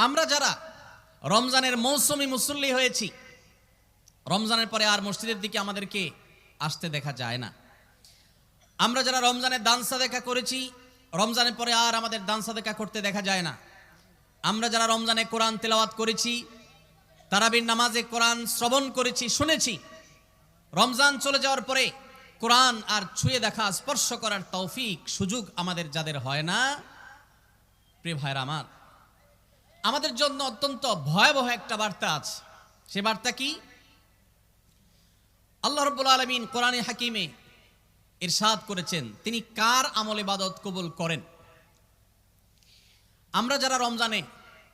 আমরা যারা রমজানের মৌসুমী মুসল্লি হয়েছি, রমজানের পরে আর মসজিদের দিকে আমাদেরকে আসতে দেখা যায় না। আমরা যারা রমজানের দান সাদেকা করেছি, রমজানের পরে আর আমাদের দান সাদেকা করতে দেখা যায় না। আমরা যারা রমজানে কোরআন তেলাওয়াত করেছি, তারাবির নামাজে কোরআন শ্রবণ করেছি, শুনেছি, রমজান চলে যাওয়ার পরে কোরআন আর ছুঁয়ে দেখা, স্পর্শ করার তৌফিক সুযোগ আমাদের যাদের হয় না, প্রিয় ভাইরা আমার, আমাদের জন্য অত্যন্ত ভয়াবহ একটা বার্তা আছে। সে বার্তা কি? আল্লাহ রাব্বুল আলামিন কোরআনে হাকিমে ইরশাদ করেছেন তিনি কার আমল ইবাদত কবুল করেন। আমরা যারা রমজানে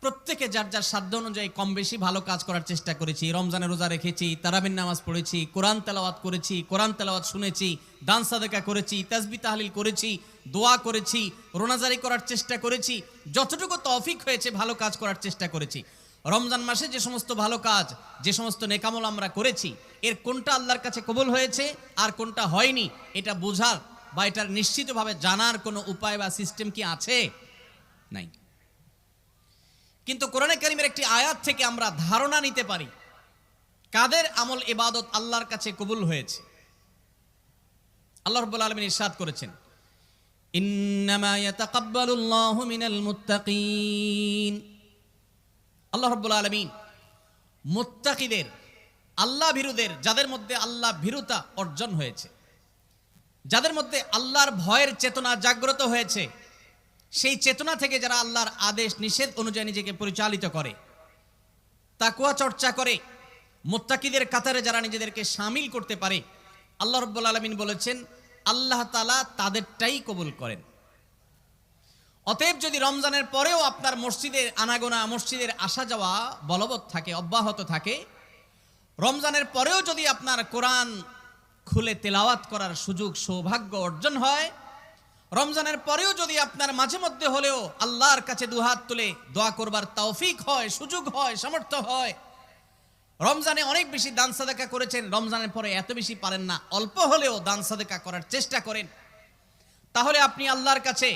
প্রত্যেকে যার যার সাধ্য অনুযায়ী কম বেশি ভালো কাজ করার চেষ্টা করেছি, রমজানে রোজা রেখেছি, তারাবির নামাজ পড়েছি, কোরআন তেলাওয়াত করেছি, কোরআন তেলাওয়াত শুনেছি, দান সাদেকা করেছি, তাসবিহ তাহলিল করেছি, দোয়া করেছি, রোনাজারি করার চেষ্টা করেছি, যতটুকু তৌফিক হয়েছে ভালো কাজ করার চেষ্টা করেছি। রমজান মাসে যে সমস্ত ভালো কাজ, যে সমস্ত নেকামল আমরা করেছি, এর কোনটা আল্লাহর কাছে কবুল হয়েছে আর কোনটা হয়নি, এটা বোঝার বা এটার নিশ্চিতভাবে জানার কোনো উপায় বা সিস্টেম কি আছে? নাই। কিন্তু কোরআনে কারীমের একটি আয়াত থেকে আমরা ধারণা নিতে পারি কাদের আমল ইবাদত আল্লাহর কাছে কবুল হয়েছে। আল্লাহ রাব্বুল আলামিন ইরশাদ করেছেন, ইন্নামা ইয়াতাকাব্বালুল্লাহু মিনাল মুত্তাকিন। আল্লাহ রাব্বুল আলামিন মুত্তাকিদের, আল্লাহ ভীরুদের, যাদের মধ্যে আল্লাহ ভীরুতা অর্জন হয়েছে, যাদের মধ্যে আল্লাহর ভয়ের চেতনা জাগ্রত হয়েছে, সেই চেতনা থেকে যারা আল্লাহর আদেশ নিষেধ অনুযায়ী নিজেকে পরিচালিত করে, তাকওয়া চর্চা করে, মুত্তাকিদের কাতারে যারা নিজেদেরকে শামিল করতে পারে, আল্লাহ রাব্বুল আলামিন বলেছেন আল্লাহ তাআলা তাদেরটাই কবুল করেন। অতএব যদি রমজানের পরেও আপনার মসজিদের আনাগোনা, মসজিদের আসা যাওয়া বলবৎ থাকে, অব্যাহত থাকে, রমজানের পরেও যদি আপনার কোরআন খুলে তেলাওয়াত করার সুযোগ সৌভাগ্য অর্জন হয়, রমজানের পরেও যদি আপনার মাঝে মধ্যে হলেও আল্লাহর কাছে দুহাত তুলে দোয়া করবার তৌফিক হয়, সুযোগ হয়, সামর্থ্য হয়, রমজানে অনেক বেশি দান সাদেকা করেছেন, রমজানের পরে এত বেশি পারেন না, অল্প হলেও দান সাদেকা করার চেষ্টা করেন, তাহলে আপনি আল্লাহর কাছে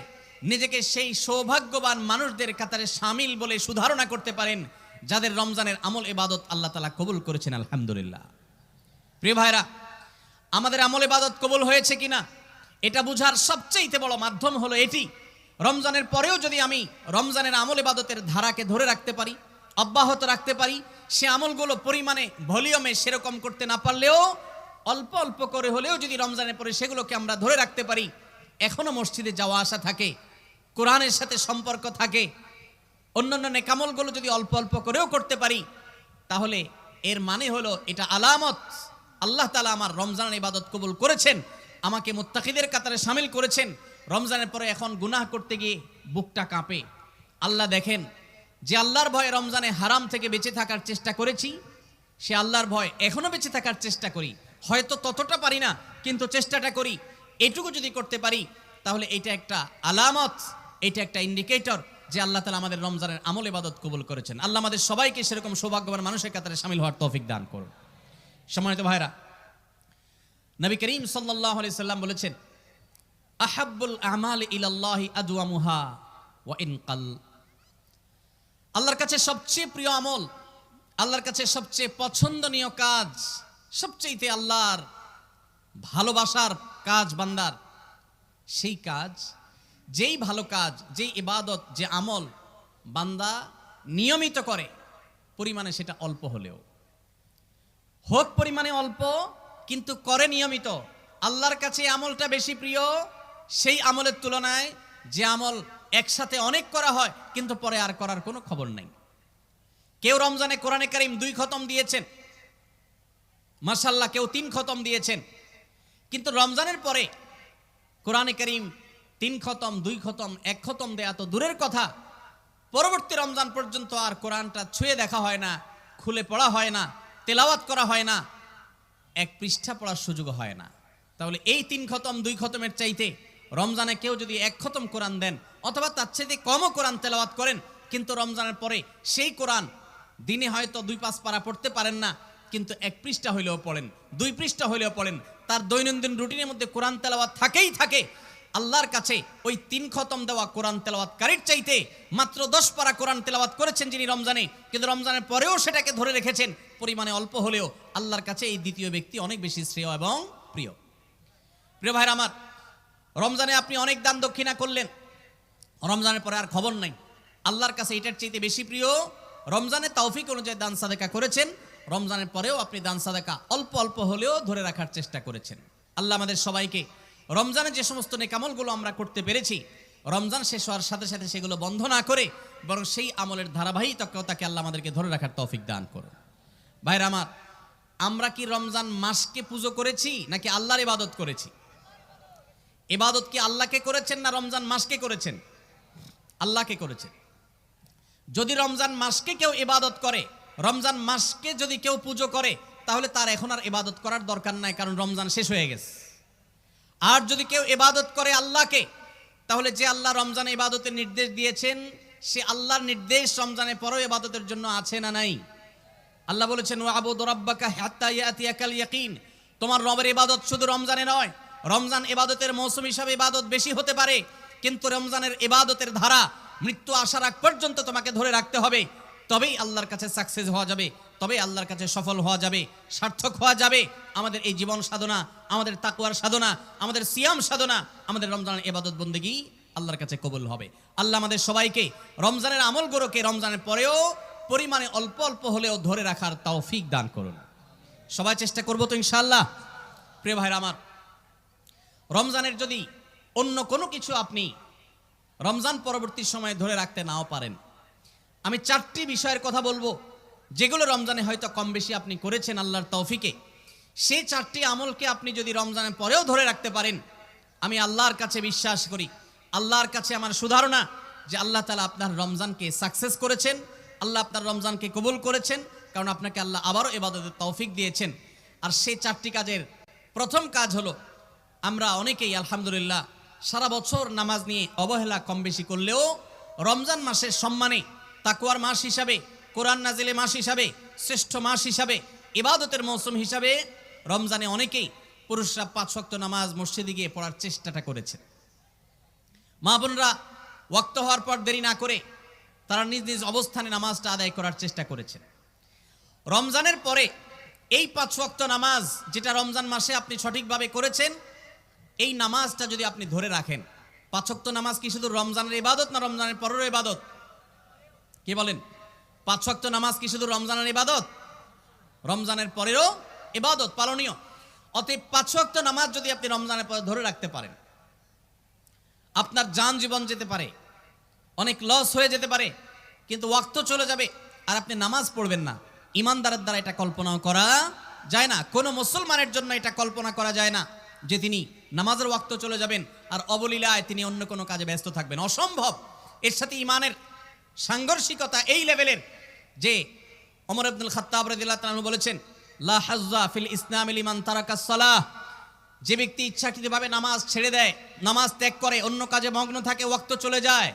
নিজেকে সেই সৌভাগ্যবান মানুষদের কাতারে শামিল বলে সুধারণা করতে পারেন যাদের রমজানের আমল ইবাদত আল্লাহ তাআলা কবুল করেছেন। আলহামদুলিল্লাহ। প্রিয় ভাইরা, আমাদের আমল ইবাদত কবুল হয়েছে কিনা এটা বুঝার সবচেয়ে বড় মাধ্যম হলো এটি, রমজানের পরেও যদি আমি রমজানের আমল ইবাদতের ধারাকে ধরে রাখতে পারি, অব্যাহত রাখতে পারি, সে আমলগুলো পরিমাণে, ভলিউমে সেরকম করতে না পারলেও অল্প অল্প করে হলেও যদি রমজানের পরে সেগুলোকে আমরা ধরে রাখতে পারি, এখনো মসজিদে যাওয়া আসা থাকে, কোরআনের সাথে সম্পর্ক থাকে, অন্যান্য নেকামলগুলো যদি অল্প অল্প করেও করতে পারি, তাহলে এর মানে হলো এটা আলামত আল্লাহ তাআলা আমার রমজানের ইবাদত কবুল করেছেন, আমাকে মুত্তাকিদের কাতারে শামিল করেছেন। রমজানের পরে এখন গুনাহ করতে গিয়ে বুকটা কাঁপে। আল্লাহ দেখেন যে আল্লাহর ভয়ে রমজানে হারাম থেকে বেঁচে থাকার চেষ্টা করেছি, সে আল্লাহর ভয় এখনো বেঁচে থাকার চেষ্টা করি, হয়তো ততটা পারি না কিন্তু চেষ্টাটা করি, এটুকু যদি করতে পারি তাহলে এটা একটা আলামত, এটা একটা ইন্ডিকেটর যে আল্লাহ তাআলা আমাদের রমজানের আমল ইবাদত কবুল করেছেন। আল্লাহ আমাদের সবাইকে সেরকম সৌভাগ্যবান মানুষের কাতারে শামিল হওয়ার তৌফিক দান করুন। সম্মানিত ভাইরা, নবী করিম সাল্লাল্লাহু আলাইহি সাল্লাম বলেছেন, আহাব্বুল আমালি ইলাল্লাহি আদওয়ামুহা ওয়া ইন কাল। আল্লাহর কাছে সবচেয়ে প্রিয় আমল, আল্লাহর কাছে সবচেয়ে পছন্দনীয় কাজ, সবচেয়ে আল্লাহর ভালোবাসার কাজ বান্দার, সেই কাজ, যেই ভালো কাজ, যেই ইবাদত, যে আমল বান্দা নিয়মিত করে, পরিমাণে সেটা অল্প হলেও হোক, পরিমাণে অল্প কিন্তু করে নিয়মিত, আল্লাহর কাছে আমলটা বেশি প্রিয় সেই আমলের তুলনায় যে আমল একসাথে অনেক করা হয় কিন্তু পরে আর করার কোনো খবর নাই। কেউ রমজানে কোরআনে কারীম 2 খতম দিয়েছেন, মাশাআল্লাহ, কেউ 3 খতম দিয়েছেন, কিন্তু রমজানের পরে কোরআনে কারীম 3 খতম, 2 খতম, 1 খতম দেয়া তো দূরের কথা, পরবর্তী রমজান পর্যন্ত আর কোরআনটা ছুঁয়ে দেখা হয় না, খুলে পড়া হয় না, তেলাওয়াত করা হয় না, 1 পৃষ্ঠা পড়ার সুযোগ হয় না। তাহলে এই 3 খতম 2 খতমের চাইতে রমজানে কেউ যদি 1 খতম কোরআন দেন অথবা তার চাইতে কমও কোরআন তেলাওয়াত করেন, কিন্তু রমজানের পরে সেই কোরআন দিনে হয়তো 2-5 পারা পড়তে পারেন না, কিন্তু 1 পৃষ্ঠা হইলেও পড়েন, 2 পৃষ্ঠা হইলেও পড়েন, তার দৈনন্দিন রুটিনের মধ্যে কোরআন তেলাওয়াত থাকেই থাকে, আল্লাহর কাছে ওই 3 খতম দেওয়া কোরআন তেলাওয়াতকারীর চাইতে মাত্র 10 পারা কোরআন তেলাওয়াত করেছেন যিনি রমজানে, কিন্তু রমজানের পরেও সেটাকে ধরে রেখেছেন, পরিমাণে অল্প হলেও আল্লাহর কাছে এই দ্বিতীয় ব্যক্তি অনেক বেশি শ্রেয় এবং প্রিয়। প্রিয় ভাইরা আমার, রমজানে আপনি অনেক দান দক্ষিণা করলেন, রমজানের পরে আর খবর নাই। আল্লাহর কাছে এটার চাইতে বেশি প্রিয় রমজানের তৌফিক অনুযায়ী দান সাদেকা করেছেন, রমজানের পরেও আপনি দান সাদেকা অল্প অল্প হলেও ধরে রাখার চেষ্টা করেছেন। আল্লাহ আমাদের সবাইকে রমজানে যে সমস্ত নেকামলগুলো আমরা করতে পেরেছি, রমজান শেষ হওয়ার সাথে সাথে সেগুলো বন্ধ না করে বরং সেই আমলের ধারাবাহিকতাকে আল্লাহ আমাদেরকে ধরে রাখার তৌফিক দান করুন। ভাইরা আমার, আমরা কি রমজান মাসকে পুজো করেছি নাকি আল্লাহর ইবাদত করেছি? ইবাদত কি আল্লাহকে করেছেন না রমজান মাসকে করেছেন? আল্লাহকে করেছেন। যদি রমজান মাসকে কেউ ইবাদত করে, রমজান মাসকে যদি কেউ পুজো করে, তাহলে তার এখন আর ইবাদত করার দরকার নাই, কারণ রমজান শেষ হয়ে গেছে। আর যদি কেউ ইবাদত করে আল্লাহকে, তাহলে যে আল্লাহ রমজানে ইবাদতের নির্দেশ দিয়েছেন, সে আল্লাহর নির্দেশ রমজানের পরেও ইবাদতের জন্য আছে না নাই? আল্লাহ বলেছেন ওয়াবুদু রাব্বাকা হাত্তা ইয়াতিয়াকাল ইয়াকিন। তোমার রবের ইবাদত শুধু রমজানে নয়, রমজান ইবাদতের মৌসুম হিসাবে ইবাদত বেশি হতে পারে, কিন্তু রমজানের ইবাদতের ধারা মৃত্যু আসার আগ পর্যন্ত তোমাকে ধরে রাখতে হবে, তবেই আল্লাহর কাছে সাকসেস হওয়া যাবে, তবেই আল্লাহর কাছে সফল হওয়া যাবে, সার্থক হওয়া যাবে। আমাদের এই জীবন সাধনা, আমাদের তাকওয়ার সাধনা, আমাদের সিয়াম সাধনা, আমাদের রমজানের ইবাদত বন্দেগী আল্লাহর কাছে কবুল হবে। আল্লাহ আমাদের সবাইকে রমজানের আমলগুলোকে রমজানের পরেও পরিমাণে অল্প অল্প হলেও ধরে রাখার তৌফিক দান করুন। সবাই চেষ্টা করবো তো ইনশাআল্লাহ। প্রিয় ভাইরা আমার, রমজানের যদি অন্য কোনো কিছু আপনি রমজান পরবর্তী সময়ে ধরে রাখতে নাও পারেন, আমি 4টি বিষয়ের কথা বলবো যেগুলো রমজানে হয়তো কম বেশি আপনি করেছেন আল্লাহর তৌফিকে। সেই 4টি আমলকে আপনি যদি রমজানের পরেও ধরে রাখতে পারেন, আমি আল্লাহর কাছে বিশ্বাস করি, আল্লাহর কাছে আমার সুধারণা যে আল্লাহ তাআলা আপনার রমজানকে সাকসেস করেছেন, আল্লাহ আপনার রমজানকে কবুল করেছেন, কারণ আপনাকে আল্লাহ আবারও ইবাদতের তৌফিক দিয়েছেন। আর সেই 4টি কাজের প্রথম কাজ হলো, আমরা অনেকেই আলহামদুলিল্লাহ সারা বছর নামাজ নিয়ে অবহেলা কম বেশি করলেও রমজান মাসের সম্মানে, তাকওয়ার মাস হিসাবে, কোরআন নাজিলের মাস হিসাবে, শ্রেষ্ঠ মাস হিসাবে, ইবাদতের মৌসুম হিসাবে রমজানে অনেকেই পুরুষরা 5 ওয়াক্ত নামাজ মসজিদে গিয়ে পড়ার চেষ্টাটা করেছেন। মা বোনরা ওয়াক্ত হওয়ার পর দেরি না করে তারা নিজ নিজ অবস্থানে নামাজটা আদায় করার চেষ্টা করেছেন। রমজানের পরে এই 5 ওয়াক্ত নামাজ যেটা রমজান মাসে আপনি সঠিকভাবে করেছেন, এই নামাজটা যদি আপনি ধরে রাখেন, 5 ওয়াক্ত নামাজ কি শুধু রমজানের ইবাদত না রমজানের পরেরও ইবাদত? কি বলেন? 5 ওয়াক্ত নামাজ কি শুধু রমজানের ইবাদত? রমজানের পরেরও ইবাদত, পালনীয়। অতএব 5 ওয়াক্ত নামাজ যদি আপনি রমজানের পরে ধরে রাখতে পারেন, আপনার জান জীবন যেতে পারে, অনেক লস হয়ে যেতে পারে, কিন্তু ওয়াক্ত চলে যাবে আর আপনি নামাজ পড়বেন না। ইমানদারের দ্বারা এটা কল্পনা করা যায় না, কোনো মুসলমানের জন্য এটা কল্পনা করা যায় না যে তিনি নামাজের ওয়াক্ত চলে যাবেন আর অবলীলায় তিনি অন্য কোনো কাজে ব্যস্ত থাকবেন, অসম্ভব। এর সাথে ইমানের সাংঘর্ষিকতা এই লেভেলের যে ওমর ইবনুল খাত্তাব রাদিয়াল্লাহু তাআলা বলেছেন, লা হাজ্জা ফিল ইসলামি লিমান তারাকাস সালাহ। যে ব্যক্তি ইচ্ছাকৃতভাবে নামাজ ছেড়ে দেয়, নামাজ ত্যাগ করে, অন্য কাজে মগ্ন থাকে, ওয়াক্ত চলে যায়,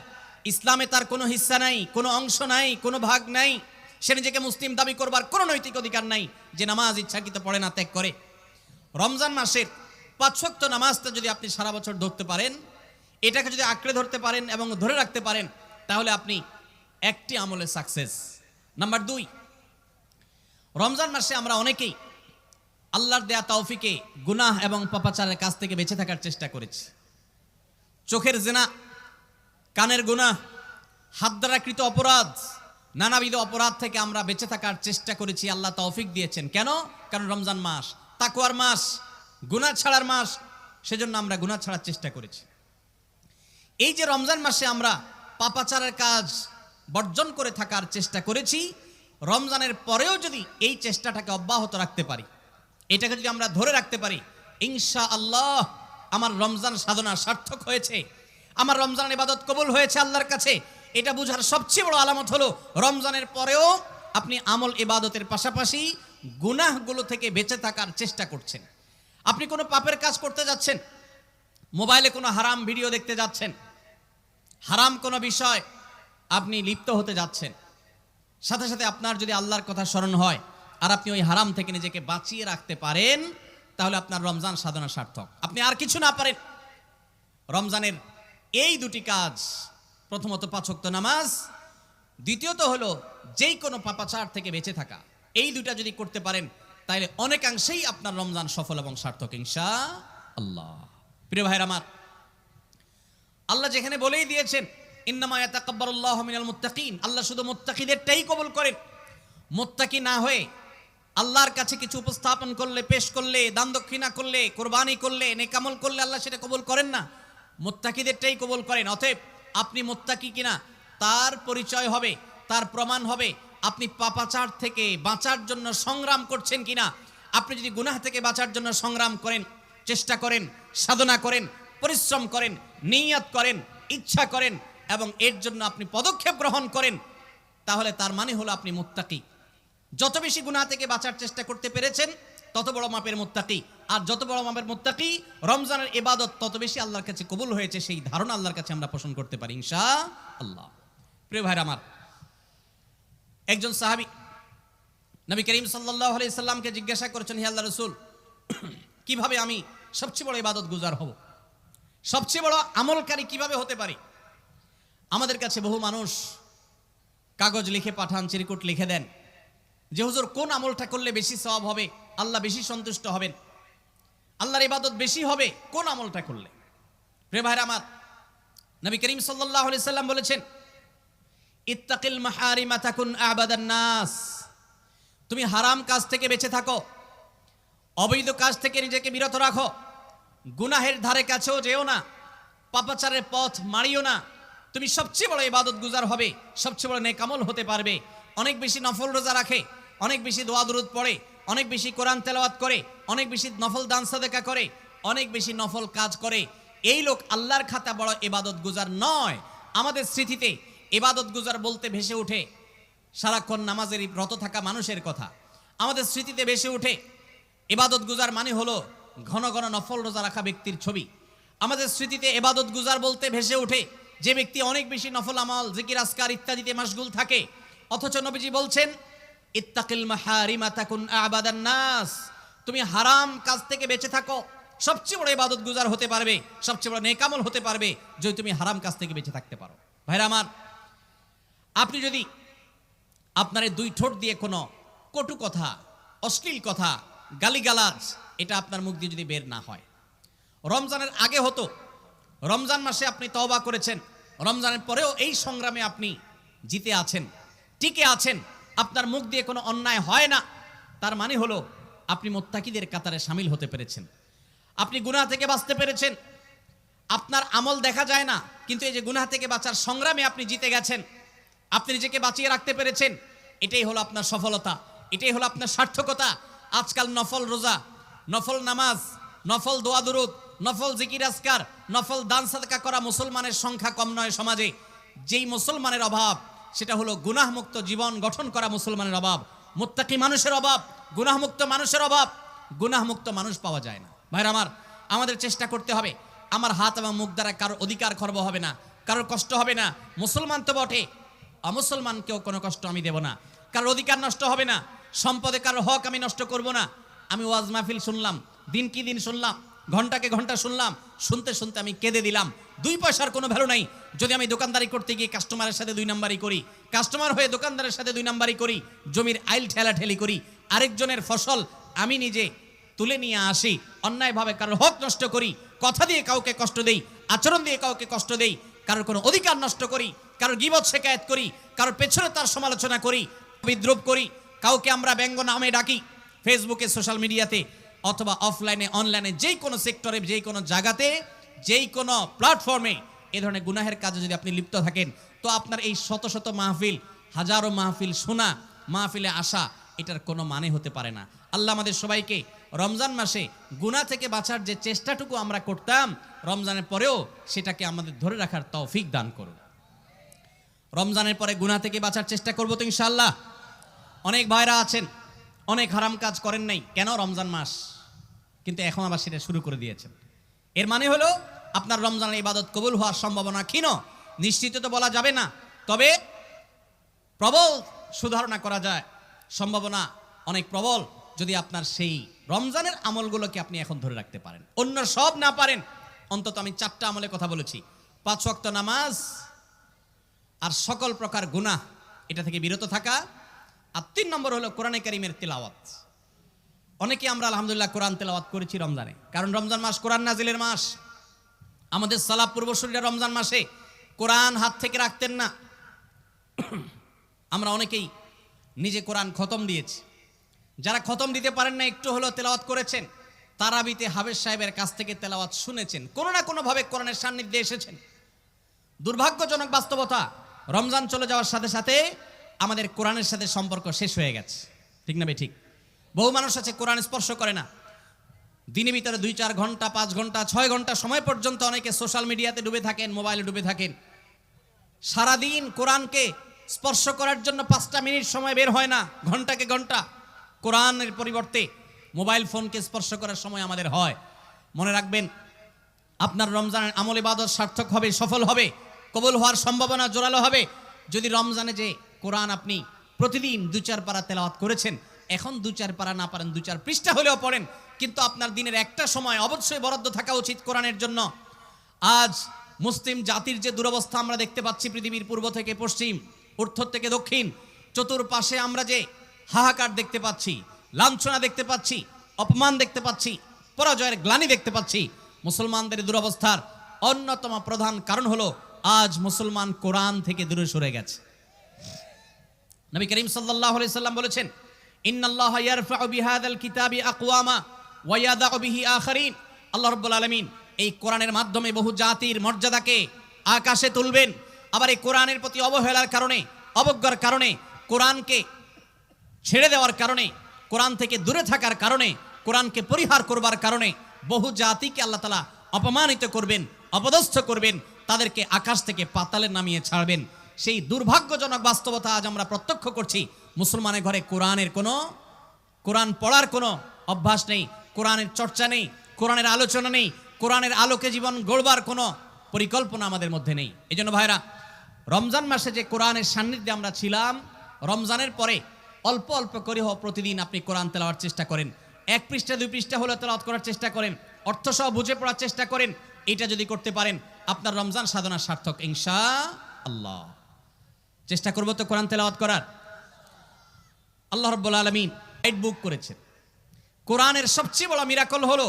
ইসলামে তার কোনো হিস্সা নাই, কোনো অংশ নাই, কোনো ভাগ নাই। সে নিজেকে মুসলিম দাবি করবার কোনো নৈতিক অধিকার নাই যে নামাজ ইচ্ছাকৃত পড়ে না, ত্যাগ করে। রমজান মাসের 5 ওয়াক্ত নামাজটা যদি আপনি সারা বছর ধরতে পারেন, এটাকে যদি আঁকড়ে ধরতে পারেন এবং ধরে রাখতে পারেন, তাহলে আপনি একটি আমলে সাকসেস। নাম্বার 2, রমজান মাসে আমরা অনেকেই আল্লাহর দেয়া তৌফিকে গুনাহ এবং পাপাচারের কাছ থেকে বেঁচে থাকার চেষ্টা করেছি। চোখের জিনা, কানের গুনাহ, হাত দ্বারা কৃত অপরাধ, নানাবিধ অপরাধ থেকে আমরা বেঁচে থাকার চেষ্টা করেছি। আল্লাহ তৌফিক দিয়েছেন। কেন? কারণ রমজান মাস, তাকওয়ার মাস, গুনাহ ছাড়ার মাস, সেজন্য আমরা গুনাহ ছাড়ার চেষ্টা করেছি। এই যে রমজান মাসে আমরা পাপাচারের কাজ বর্জন করে থাকার চেষ্টা করেছি, রমজানের পরেও যদি এই চেষ্টাটাকে অব্যাহত রাখতে পারি, এটাকে যদি আমরা ধরে রাখতে পারি, ইনশাআল্লাহ আমার রমজান সাধনা সার্থক হয়েছে, আমার রমজান ইবাদত কবুল হয়েছে আল্লাহর কাছে। এটা বুঝার সবচেয়ে বড় আলামত হলো রমজানের পরেও আপনি আমল ইবাদতের পাশাপাশি গুনাহগুলো থেকে বেঁচে থাকার চেষ্টা করছেন। আপনি কোনো পাপের কাজ করতে যাচ্ছেন, মোবাইলে কোনো হারাম ভিডিও দেখতে যাচ্ছেন, হারাম কোনো বিষয় আপনি লিপ্ত হতে যাচ্ছেন, সাথে সাথে আপনার যদি আল্লাহর কথা স্মরণ হয় আর আপনি ওই হারাম থেকে নিজেকে বাঁচিয়ে রাখতে পারেন, তাহলে আপনার রমজান সাধনা সার্থক। আপনি আর কিছু না পারেন, রমজানের এই দুটি কাজ, প্রথমত 5 ওয়াক্ত নামাজ, দ্বিতীয়ত হলো যেই কোনো পাপাচার থেকে বেঁচে থাকা। এই দুটা যদি করতে পারেন তাহলে অনেকাংশেই আপনার রমজান সফল এবং সার্থক ইনশাআল্লাহ। প্রিয় ভাইরা আমার, আল্লাহ যেখানে বলেই দিয়েছেন ইন্নামা ইয়াতাকাব্বালুল্লাহু মিনাল মুত্তাকিন, আল্লাহ শুধু মুত্তাকিদেরটাই কবুল করেন। মুত্তাকি না হয়ে আল্লাহর কাছে কিছু উপস্থাপন করলে, পেশ করলে, দান দক্ষিণা করলে, কোরবানি করলে, নেকামল করলে আল্লাহ সেটা কবুল করেন না, মুত্তাকিদেরটাই কবুল করেন। অতএব আপনি মুত্তাকি কিনা তার পরিচয় হবে, তার প্রমাণ হবে আপনি পাপাচার থেকে বাঁচার জন্য সংগ্রাম করছেন কিনা। আপনি যদি গুনাহ থেকে বাঁচার জন্য সংগ্রাম করেন, চেষ্টা করেন, সাধনা করেন, পরিশ্রম করেন, নিয়ত করেন, ইচ্ছা করেন এবং এর জন্য আপনি পদক্ষেপ গ্রহণ করেন, তাহলে তার মানে হলো আপনি মুত্তাকি। যত বেশি গুনাহ থেকে বাঁচার চেষ্টা করতে পেরেছেন তত বড় মাপের মুত্তাকি। আর যত বড় মাপের মুত্তাকি, রমজানের ইবাদত তত বেশি আল্লাহর কাছে কবুল হয়েছে, সেই ধারণা আল্লাহর কাছে আমরা পোষণ করতে পারি ইনশাআল্লাহ। প্রিয় ভাইরা আমার, একজন সাহাবী নবী করিম সাল্লাল্লাহু আলাইহি সাল্লামকে জিজ্ঞাসা করেছেন, হে আল্লাহর রাসূল, কিভাবে আমি সবচেয়ে বড় ইবাদত গুজার হব, সবচেয়ে বড় আমলকারী কিভাবে হতে পারি? আমাদের কাছে বহু মানুষ কাগজ লিখে পাঠান, চিরকুট লিখে দেন যে হুজুর কোন আমলটা করলে বেশি সওয়াব হবে, আল্লাহ বেশি সন্তুষ্ট হবেন, আল্লাহর ইবাদত বেশি হবে কোন আমলটা করলে। প্রিয় ভাইরা আমার, নবী করিম সাল্লাল্লাহু আলাইহি সাল্লাম বলেছেন, ইত্তাকিল মাহারিমা তাকুন আবাদান নাস, তুমি হারাম কাজ থেকে বেঁচে থাকো, অবৈধ কাজ থেকে নিজেকে বিরত রাখো, গুনাহের ধারে কাছেও যেও না, পাপাচারের পথ মারিও না, তুমি সবচেয়ে বড় ইবাদত গুজার হবে, সবচেয়ে বড় নেকামল হতে পারবে। অনেক বেশি নফল রোজা রাখে, অনেক বেশি দোয়া দুরুদ পড়ে, অনেক বেশি কোরআন তেলাওয়াত করে, অনেক বেশি নফল দান সাদেকা করে, অনেক বেশি নফল কাজ করে, এই লোক আল্লাহর খাতা বড় ইবাদত গুজার নয়। আমাদের স্মৃতিতে ইবাদত গুজার বলতে ভেসে ওঠে সারাক্ষণ নামাজের রত থাকা মানুষের কথা, আমাদের স্মৃতিতে ভেসে ওঠে ইবাদত গুজার মানে হলো ঘন ঘন নফল রোজা রাখা ব্যক্তির ছবি। আমাদের স্মৃতিতে ইবাদত গুজার বলতে ভেসে ওঠে যে ব্যক্তি অনেক বেশি নফল আমল, জিকির আজকার ইত্যাদিতে মাশগুল থাকে। অথচ নবীজি বলছেন, ইত্তাকিল মাহারিমা তাকুন আবাদান নাস, তুমি হারাম কাজ থেকে বেঁচে থাকো, সবচেয়ে বড় ইবাদত গুজার হতে পারবে, সবচেয়ে বড় নেকামল হতে পারবে যদি তুমি হারাম কাজ থেকে বেঁচে থাকতে পারো। ভাইরা আমার, আপনি যদি আপনার এই দুই ঠোঁট দিয়ে কোনো কটু কথা, অশ্লীল কথা, গালিগালাজ এটা আপনার মুখ দিয়ে যদি বের না হয়, রমজানের আগে হতো, রমজান মাসে আপনি তওবা করেছেন, রমজানের পরেও এই সংগ্রামে আপনি জিতে আছেন, টিকে আছেন, আপনার মুখ দিয়ে কোনো অন্যায় হয় না, তার মানে হলো আপনি মুত্তাকিদের কাতারে শামিল হতে পেরেছেন, আপনি গুনাহ থেকে বাঁচতে পেরেছেন। আপনার আমল দেখা যায় না, কিন্তু এই যে গুনাহ থেকে বাঁচার সংগ্রামে আপনি জিতে গেছেন, আপনি নিজেকে বাঁচিয়ে রাখতে পেরেছেন, এটাই হলো আপনার সফলতা, এটাই হলো আপনার সার্থকতা। আজকাল নফল রোজা, নফল নামাজ, নফল দোয়া দুরুদ, নফল জিকির আজকার, নফল দান সাদকা করা মুসলমানের সংখ্যা কম নয় সমাজে। যেই মুসলমানের অভাব সেটা হলো গুনাহমুক্ত জীবন গঠন করা মুসলমানের অভাব, মুত্তাকি মানুষের অভাব, গুনাহমুক্ত মানুষের অভাব। গুনাহমুক্ত মানুষ পাওয়া যায় না। ভাইরা আমার, আমাদের চেষ্টা করতে হবে আমার হাত এবং মুখ দ্বারা কারোর অধিকার খর্ব হবে না, কারোর কষ্ট হবে না। মুসলমান তো বটে, অমুসলমানকেও কোনো কষ্ট আমি দেব না, কারোর অধিকার নষ্ট হবে না, সম্পদে কারোর হক আমি নষ্ট করব না। আমি ওয়াজ মাহফিল শুনলাম, দিন কি দিন শুনলাম, ঘন্টাকে ঘন্টা শুনলাম, শুনতে শুনতে আমি কেঁদে দিলাম। 2 পয়সার কোনো ভ্যালু নাই যদি আমি দোকানদারি করতে গিয়ে কাস্টমারের সাথে 2 নাম্বারি করি, কাস্টমার হয়ে দোকানদারের সাথে 2 নাম্বারি করি, জমির আইল ঠেলাঠেলি করি, আরেকজনের ফসল আমি নিজে তুলে নিয়ে আসি, অন্যায়ভাবে কারোর হক নষ্ট করি, কথা দিয়ে কাউকে কষ্ট দেই, আচরণ দিয়ে কাউকে কষ্ট দেই, কারোর কোনো অধিকার নষ্ট করি, কারোর গীবত শিকায়েত করি, কারোর পেছনে তার সমালোচনা করি, বিদ্রুপ করি, কাউকে আমরা ব্যঙ্গ নামে ডাকি, ফেসবুকে, সোশ্যাল মিডিয়াতে অথবা অফলাইনে, অনলাইনে, যেই কোনো সেক্টরে, যেই কোনো জায়গাতে, যেই কোনো প্ল্যাটফর্মে এই ধরনের গুনাহের কাজে যদি আপনি লিপ্ত থাকেন, তো আপনার এই শত শত মাহফিল, হাজারো মাহফিল শোনা, মাহফিলে আসা, এটার কোনো মানে হতে পারে না। আল্লাহ আমাদের সবাইকে রমজান মাসে গুনাহ থেকে বাঁচার যে চেষ্টাটুকু আমরা করতাম, রমজানের পরেও সেটাকে আমাদের ধরে রাখার তৌফিক দান করুন। রমজানের পরে গুনাহ থেকে বাঁচার চেষ্টা করবো তো ইনশাআল্লাহ। অনেক ভাইরা আছেন অনেক হারাম কাজ করেন নাই, কেন? রমজান মাস, কিন্তু এখন আবার সেটা শুরু করে দিয়েছেন। এর মানে হলো আপনার রমজানের ইবাদত কবুল হওয়ার সম্ভাবনা ক্ষীণ। নিশ্চিত তো বলা যাবে না, তবে প্রবল সুধারণা করা যায়, সম্ভাবনা অনেক প্রবল যদি আপনার সেই রমজানের আমলগুলোকে আপনি এখন ধরে রাখতে পারেন। অন্য সব না পারেন, অন্তত আমি 4টা আমলে কথা বলেছি। 5 ওয়াক্ত নামাজ আর সকল প্রকার গুনাহ এটা থেকে বিরত থাকা। আর 3 নম্বর হলো কোরআনে কারীমের তিলাওয়াত। অনেকে আমরা আলহামদুলিল্লাহ কোরআন তেলাওয়াত করেছি রমজানে, কারণ রমজান মাস কোরআন নাজিলের মাস। আমাদের সালাফ পূর্বসূরীরা রমজান মাসে কোরআন হাত থেকে রাখতেন না। আমরা অনেকেই নিজে কোরআন খতম দিয়েছি। যারা খতম দিতে পারেন না, একটু হলো তেলাওয়াত করেছেন, তারাবিতে হাফেজ সাহেবের কাছ থেকে তেলাওয়াত শুনেছেন, কোনো না কোনোভাবে কোরআনের সান্নিধ্যে এসেছেন। দুর্ভাগ্যজনক বাস্তবতা, রমজান চলে যাওয়ার সাথে সাথে আমাদের কোরআনের সাথে সম্পর্ক শেষ হয়ে গেছে। ঠিক না ভাই? ঠিক। বহু মানুষ আছে কোরআন স্পর্শ করে না। দিনের ভিতরে 2-4 ঘন্টা, 5 ঘন্টা, 6 ঘন্টা সময় পর্যন্ত অনেকে সোশ্যাল মিডিয়াতে ডুবে থাকেন, মোবাইলে ডুবে থাকেন। সারাদিন কোরআনকে স্পর্শ করার জন্য 5টা মিনিট সময় বের হয় না, ঘন্টাকে ঘন্টা কোরআনের পরিবর্তে মোবাইল ফোনকে স্পর্শ করার সময় আমাদের হয়। মনে রাখবেন, আপনার রমজানের আমল ইবাদত সার্থক হবে, সফল হবে, কবুল হওয়ার সম্ভাবনা জোরালো হবে যদি রমজানে যে কোরআন আপনি প্রতিদিন 2-4 পারা তেলাওয়াত করেছেন, এখন 2-4 পারা না পারেন 2-4 পৃষ্ঠা হলেও পড়েন, কিন্তু আপনার দিনের একটা সময় অবশ্যই বরাদ্দ থাকা উচিত কোরআনের জন্য। আজ মুসলিম জাতির যে দুরবস্থা আমরা দেখতে পাচ্ছি, পৃথিবীর পূর্ব থেকে পশ্চিম, উত্তর থেকে দক্ষিণ, চতুর্পাশে আমরা যে হাহাকার দেখতে পাচ্ছি, লাঞ্ছনা দেখতে পাচ্ছি, অপমান দেখতে পাচ্ছি, পরাজয়ের গ্লানি দেখতে পাচ্ছি, মুসলমানদের দুরবস্থার অন্যতম প্রধান কারণ হলো আজ মুসলমান কোরআন থেকে দূরে সরে গেছে। নবী করিম সাল্লাল্লাহু আলাইহি সাল্লাম বলেছেন, ইন্নাল্লাহা ইয়ারফাউ বিহাযাল কিতাবি আকওয়ামা ওয়া ইয়াদাউ বিহি আখারিন। আল্লাহ রাব্বুল আলামিন এই কোরআনের মাধ্যমে বহু জাতির মর্যাদাকে আকাশে তুলবেন। আবার এই কোরআনের প্রতি অবহেলার কারণে, অবজ্ঞার কারণে, কোরআনকে ছেড়ে দেওয়ার কারণে, কোরআন থেকে দূরে থাকার কারণে, কোরআনকে পরিহার করবার কারণে বহু জাতিকে আল্লাহ তাআলা অপমানিত করবেন, অপদস্থ করবেন, তাদেরকে আকাশ থেকে পাতালে নামিয়ে ছাড়বেন। সেই দুর্ভাগ্যজনক বাস্তবতা আজ আমরা প্রত্যক্ষ করছি। মুসলমানের ঘরে কোরআন পড়ার কোনো অভ্যাস নেই, কোরআনের চর্চা নেই, কোরআনের আলোচনা নেই, কোরআনের আলোকে জীবন গড়বার কোনো পরিকল্পনা আমাদের মধ্যে নেই। এই জন্য ভাইরা, রমজান মাসে যে কোরআনের সান্নিধ্যে আমরা ছিলাম, রমজানের পরে অল্প অল্প করে হোক প্রতিদিন আপনি কোরআন তেলাওয়ার চেষ্টা করেন। 1 পৃষ্ঠা 2 পৃষ্ঠা হলে তেলাওয়াত করার চেষ্টা করেন, অর্থ সহ বুঝে পড়ার চেষ্টা করেন। এটা যদি করতে পারেন, আপনার রমজান সাধনা সার্থক ইনশাআল্লাহ। চেষ্টা করব তো কোরআন তেলাওয়াত করার। আল্লাহ রাব্বুল আলামিন গাইড বুক করেছেন। কোরআনের সবচেয়ে বড় মিরাকল হলো,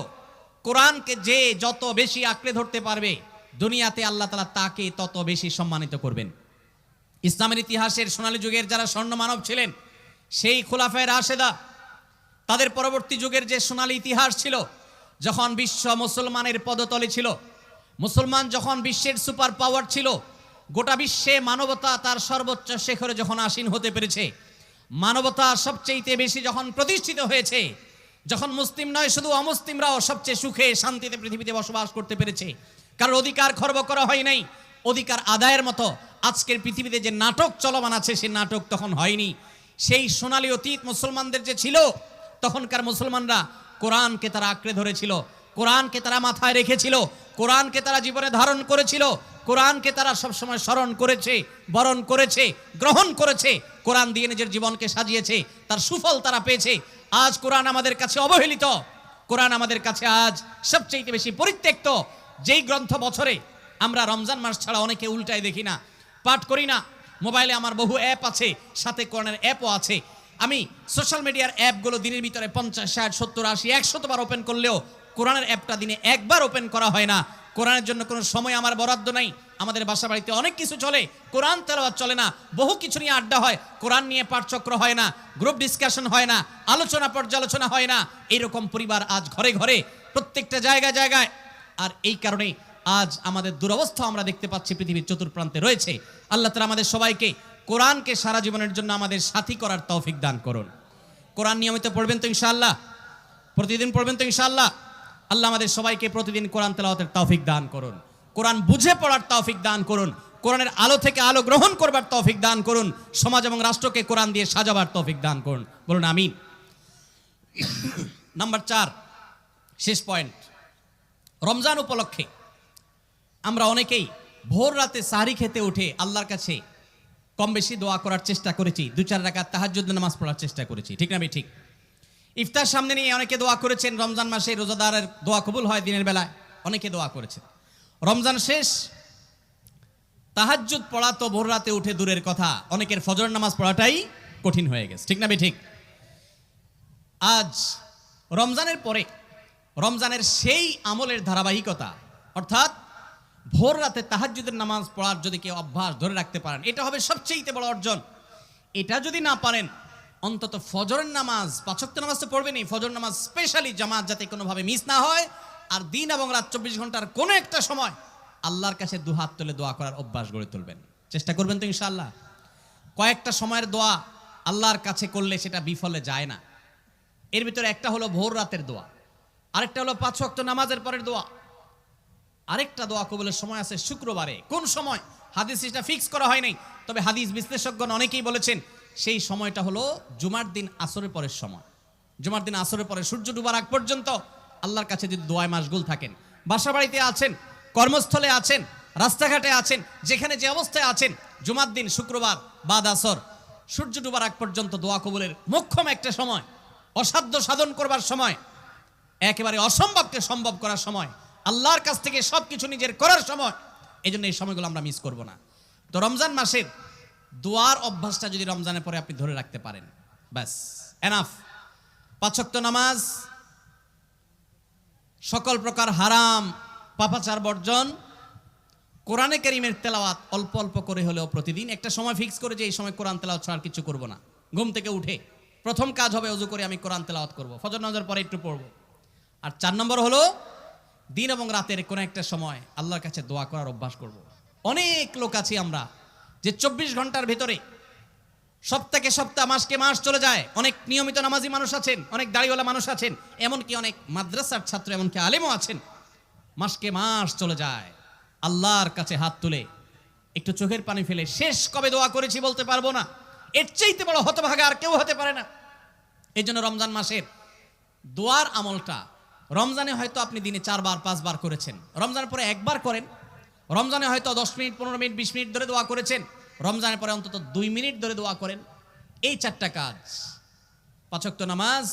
কোরআনকে যে যত বেশি আঁকড়ে ধরতে পারবে, দুনিয়াতে আল্লাহ তাআলা তাকে তত বেশি সম্মানিত করবেন। ইসলামের ইতিহাসের সোনালী যুগের যারা স্বর্ণ মানব ছিলেন, সেই খুলাফায়ে রাশেদা, তাদের পরবর্তী যুগের যে সোনালী ইতিহাস ছিল, যখন বিশ্ব মুসলমানের পদতলে ছিল, মুসলমান যখন বিশ্বের সুপার পাওয়ার ছিল, গোটা বিশ্বে মানবতা তার সর্বোচ্চ শিখরে যখন আসীন হতে পেরেছে, মানবতা সবচেয়ে বেশি যখন প্রতিষ্ঠিত হয়েছে, যখন মুসলিম নয় শুধু অমুসলিমরাও সবচেয়ে সুখে শান্তিতে পৃথিবীতে বসবাস করতে পেরেছে, কারণ অধিকার খর্ব করা হয় নাই, অধিকার আদায়ের মতো আজকের পৃথিবীতে যে নাটক চলমান আছে, সেই নাটক তখন হয়নি। সেই সোনালী অতীত মুসলমানদের যে ছিল, তখনকার মুসলমানরা কোরআনকে তারা আঁকড়ে ধরেছিল, কোরআনকে তারা মাথায় রেখেছিল, কোরআনকে তারা জীবনে ধারণ করেছিল, কোরআনকে তারা সবসময় স্মরণ করেছে, বরণ করেছে, গ্রহণ করেছে, কোরআন দিয়ে নিজের জীবনকে সাজিয়েছে, তার সুফল তারা পেয়েছে। আজ কোরআন আমাদের কাছে অবহেলিত, কোরআন আমাদের কাছে আজ সবচেয়ে বেশি পরিত্যক্ত। যেই গ্রন্থ বছরে আমরা রমজান মাস ছাড়া অনেকে উল্টায় দেখি না, পাঠ করি না। মোবাইলে আমার বহু অ্যাপ আছে, সাথে কোরআনের অ্যাপও আছে। আমি সোশ্যাল মিডিয়ার অ্যাপগুলো দিনের ভিতরে 50, 60, 70, 80, 100 বার ওপেন করলেও কোরআনের অ্যাপটা দিনে একবার ওপেন করা হয় না। কোরআনের জন্য কোনো সময় আমার বরাদ্দ নাই। আমাদের বাসা বাড়িতে অনেক কিছু চলে, কোরআন তেলাওয়াত চলে না। বহু কিছু নিয়ে আড্ডা হয়, কোরআন নিয়ে পাঠচক্র হয় না, গ্রুপ ডিসকাশন হয় না, আলোচনা পর্যালোচনা হয় না। এইরকম পরিবার আজ ঘরে ঘরে, প্রত্যেকটা জায়গায় জায়গায়। আর এই কারণে আজ আমাদের দুরবস্থা আমরা দেখতে পাচ্ছি পৃথিবীর চতুর্প্রান্তে রয়েছে। আল্লাহ তাআলা আমাদের সবাইকে কোরআনকে সারা জীবনের জন্য আমাদের সাথী করার তৌফিক দান করুন। কোরআন নিয়মিত পড়বেন তো ইনশাআল্লাহ? প্রতিদিন পড়বেন তো ইনশাআল্লাহ? আল্লাহ আমাদের সবাইকে প্রতিদিন কোরআন তেলাওয়াতের তৌফিক দান করুন, কোরআন বুঝে পড়ার তৌফিক দান করুন, কোরআনের আলো থেকে আলো গ্রহণ করবার তৌফিক দান করুন, সমাজ এবং রাষ্ট্রকে কোরআন দিয়ে সাজাবার তৌফিক দান করুন। বলুন আমিন। নাম্বার 4, শেষ পয়েন্ট। রমজান উপলক্ষে আমরা অনেকেই ভোর রাতে সাহরি খেতে উঠে আল্লাহর কাছে কম বেশি দোয়া করার চেষ্টা করেছি, 2-4 রাকাত তাহাজ্জুদ নামাজ পড়ার চেষ্টা করেছি, ঠিক না? ঠিক। ইফতার সামনে নিয়ে অনেকে দোয়া করেছেন। রমজান মাসে রোজাদারের দোয়া কবুল হয় দিনের বেলায়, অনেকে দোয়া করেছেন। রমজান শেষ, তাহাজ্জুদ পড়া তো ভোর রাতে উঠে দূরের কথা, অনেকের ফজর নামাজ পড়াটাই কঠিন হয়ে গেছে, ঠিক না ঠিক? আজ রমজানের পরে রমজানের সেই আমলের ধারাবাহিকতা, অর্থাৎ ভোর রাতে তাহাজ্জুদের নামাজ পড়ার যদি কেউ অভ্যাস ধরে রাখতে পারেন, এটা হবে সবচেয়ে বড় অর্জন। এটা যদি না পারেন, অন্তত ফজরের নামাজ, 5 ওয়াক্ত নামাজ তো পড়বেনই, ফজর নামাজ স্পেশালি জামাত যাতে কোনোভাবে মিস না হয়, আর দিন এবং রাত 24 ঘন্টার কোনো একটা সময় আল্লাহর কাছে দুহাত তুলে দোয়া করার অভ্যাস গড়ে তুলবেন। চেষ্টা করবেন তো ইনশাআল্লাহ। কয়েকটা সময়ের দোয়া আল্লাহর কাছে করলে সেটা বিফলে যায় না। এর ভিতরে একটা হলো ভোর রাতের দোয়া, আরেকটা হলো 5 ওয়াক্ত নামাজের পরের দোয়া, আরেকটা দোয়া কবুলের সময় আছে শুক্রবারে। কোন সময় হাদিস এটা ফিক্স করা হয় নাই, তবে হাদিস বিশ্লেষকগণ অনেকেই বলেছেন সেই সময়টা হলো জুমার দিন আসরের পরের সময়। জুমার দিন আসরের পরে সূর্য ডুবার আগ পর্যন্ত আল্লাহর কাছে যদি দোয়ায় মাশগুল থাকেন, বাসা বাড়িতে আছেন, কর্মস্থলে আছেন, রাস্তাঘাটে আছেন, যেখানে যে অবস্থায় আছেন, জুমার দিন শুক্রবার বাদ আসর সূর্য ডুবার আগ পর্যন্ত দোয়া কবুলের মোক্ষম একটা সময়, অসাধ্য সাধন করবার সময়, একেবারে অসম্ভবকে সম্ভব করার সময়, আল্লাহর কাছ থেকে সবকিছু নিজের করার সময়। এই জন্য এই সময়গুলো আমরা মিস করব না। তো রমজান মাসের দোয়ার অভ্যাসটা যদি রমজানের পরে আপনি ধরে রাখতে পারেন, ব্যাস এনাফ। 5 ওয়াক্ত নামাজ, সকল প্রকার হারাম পাপাচার বর্জন, কোরআনে কারীমের তেলাওয়াত অল্প অল্প করে হলেও প্রতিদিন একটা সময় ফিক্স করে যে এই সময় কোরআন তেলাওয়াত ছাড়া আর কিছু করব না। ঘুম থেকে উঠে প্রথম কাজ হবে ওযু করে আমি কোরআন তেলাওয়াত করব, ফজর নামাজের পরে একটু পড়ব। আর 4 নম্বর হলো দিন এবং রাতের কোনো একটা সময় আল্লাহর কাছে দোয়া করার অভ্যাস করব। অনেক লোক আছি আমরা যে 24 ঘন্টার ভিতরে সপ্তাহে সপ্তাহ, মাসকে মাস চলে যায়। অনেক নিয়মিত নামাজি মানুষ আছেন, অনেক দাড়িওয়ালা মানুষ আছেন, এমনকি অনেক মাদ্রাসার ছাত্র, এমনকি আলেমও আছেন। মাসকে মাস চলে যায়, আল্লাহর কাছে হাত তুলে একটু চোখের পানি ফেলে শেষ কবে দোয়া করেছি বলতে পারবো না। এর চাইতে বড় হতভাগা আর কেউ হতে পারে না। এই জন্য রমজান মাসের দোয়ার আমলটা, রমজানে হয়তো আপনি দিনে 4 বার 5 বার করেছেন, রমজানের পরে একবার করেন। রমজানে হয়তো 10 মিনিট 15 মিনিট 20 মিনিট ধরে দোয়া করেছেন, রমজানের পরে অন্তত 2 মিনিট ধরে দোয়া করেন। এই 4টা কাজ, 5 ওয়াক্ত নামাজ,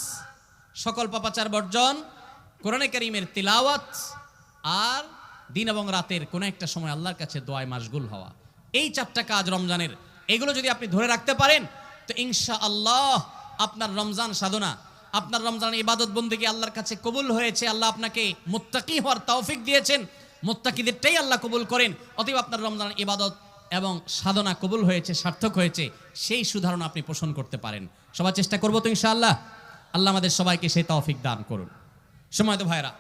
সকল পাপাচার বর্জন, কোরআনে কারীমের তিলাওয়াত, আর দিন এবং রাতের কোনো একটা সময় আল্লাহর কাছে দোয়ায় মাশগুল হওয়া, এই 4টা কাজ রমজানের, এগুলো যদি আপনি ধরে রাখতে পারেন তো ইনশাআল্লাহ আপনার রমজান সাধনা, আপনার রমজানের ইবাদত বন্দেগী আল্লাহর কাছে কবুল হয়েছে। আল্লাহ আপনাকে মুত্তাকি হওয়ার তৌফিক দিয়েছেন, মুত্তাকিদেরটাই আল্লাহ কবুল করেন। অতএব আপনার রমজানের ইবাদত এবং সাধনা কবুল হয়েছে, সার্থক হয়েছে, সেই সুধারণা আপনি পোষণ করতে পারেন। সবাই চেষ্টা করবো তো ইনশাআল্লাহ। আল্লাহ আমাদের সবাইকে সেই তৌফিক দান করুন। সময় তো ভাইরা,